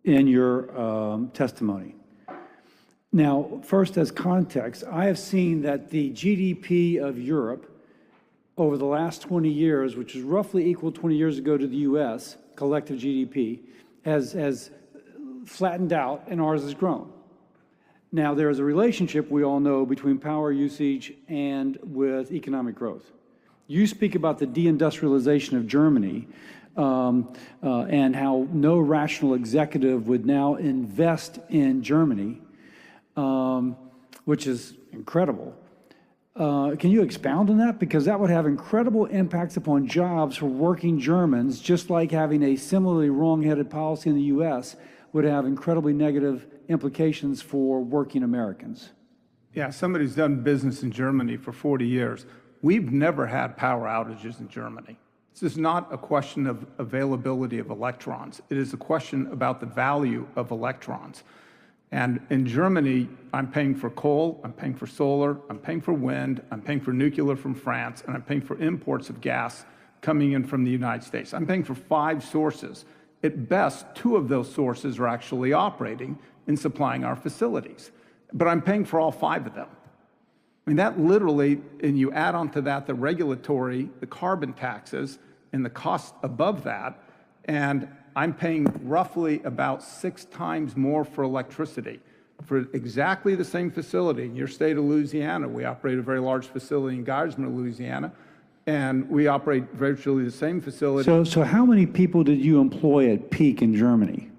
in your testimony. Now, first, as context, I have seen that the GDP of Europe over the last 20 years, which is roughly equal 20 years ago to the US, collective GDP, has flattened out and ours has grown. Now, there is a relationship, we all know, between power usage and with economic growth. You speak about the deindustrialization of Germany and how no rational executive would now invest in Germany, which is incredible. Can you expound on that? Because that would have incredible impacts upon jobs for working Germans, just like having a similarly wrong-headed policy in the US would have incredibly negative implications for working Americans. Yeah, somebody who's done business in Germany for 40 years. We've never had power outages in Germany. This is not a question of availability of electrons. It is a question about the value of electrons. And in Germany, I'm paying for coal, I'm paying for solar, I'm paying for wind, I'm paying for nuclear from France, and I'm paying for imports of gas coming in from the United States. I'm paying for 5 sources. At best, 2 of those sources are actually operating and supplying our facilities. But I'm paying for all 5 of them. I mean, that literally, and you add on to that the regulatory, the carbon taxes, and the cost above that, and I'm paying roughly about 6 times more for electricity for exactly the same facility. In your state of Louisiana, we operate a very large facility in Geismar, Louisiana, and we operate virtually the same facility. So how many people did you employ at peak in Germany?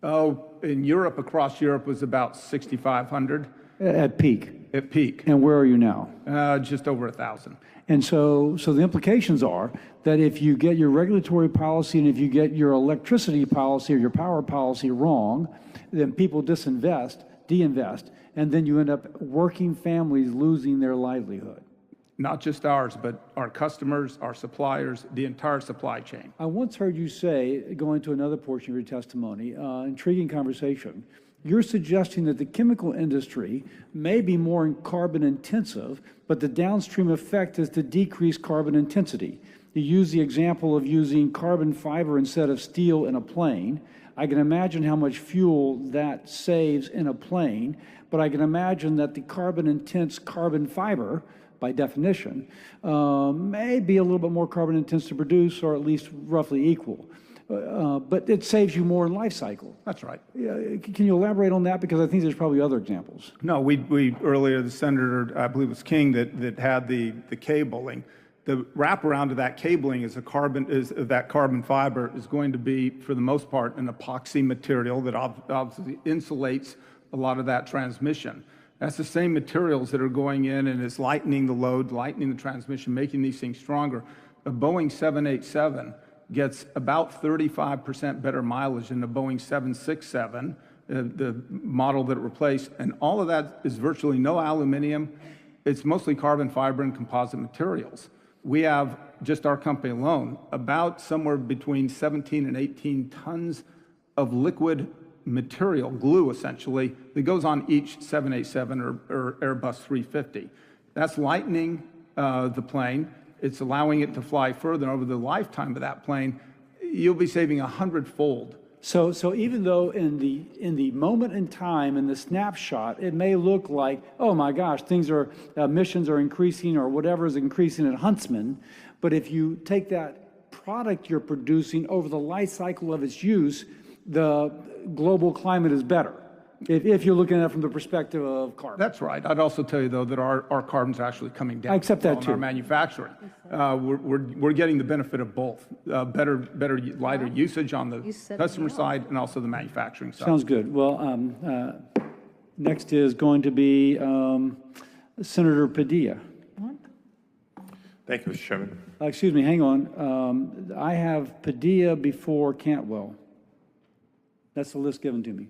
Oh, in Europe, across Europe, was about 6,500. At peak? At peak. And where are you now? Just over 1,000. And so the implications are that if you get your regulatory policy and if you get your electricity policy or your power policy wrong, then people deinvest, and then you end up working families losing their livelihood. Not just ours, but our customers, our suppliers, the entire supply chain. I once heard you say, going to another portion of your testimony, intriguing conversation, you're suggesting that the chemical industry may be more carbon intensive, but the downstream effect is to decrease carbon intensity. You use the example of using carbon fiber instead of steel in a plane. I can imagine how much fuel that saves in a plane, but I can imagine that the carbon intense carbon fiber, by definition, may be a little bit more carbon intense to produce, or at least roughly equal. But it saves you more in life cycle. That's right. Can you elaborate on that? Because I think there's probably other examples. No, we earlier, the senator, I believe it was King, that had the cabling. The wraparound of that cabling is that carbon fiber is going to be, for the most part, an epoxy material that obviously insulates a lot of that transmission. That's the same materials that are going in and is lightening the load, lightening the transmission, making these things stronger. A Boeing 787 gets about 35% better mileage than the Boeing 767, the model that it replaced, and all of that is virtually no aluminum. It's mostly carbon fiber and composite materials. We have, just our company alone, about somewhere between 17 and 18 tons of liquid material, glue essentially, that goes on each 787 or Airbus 350. That's lightening the plane. It's allowing it to fly further. Over the lifetime of that plane, you'll be saving 100-fold. So even though in the moment in time, in the snapshot, it may look like, oh my gosh, emissions are increasing or whatever is increasing at Huntsman, but if you take that product you're producing over the life cycle of its use, the global climate is better. If you're looking at it from the perspective of carbon. That's right. I'd also tell you, though, that our carbon's actually coming down. I accept that, too. Our manufacturing. We're getting the benefit of both. Better, lighter usage on the customer side and also the manufacturing side. Sounds good. Well, next is going to be Senator Padilla. Thank you, Mr. Chairman. Excuse me, hang on. I have Padilla before Cantwell. That's the list given to me.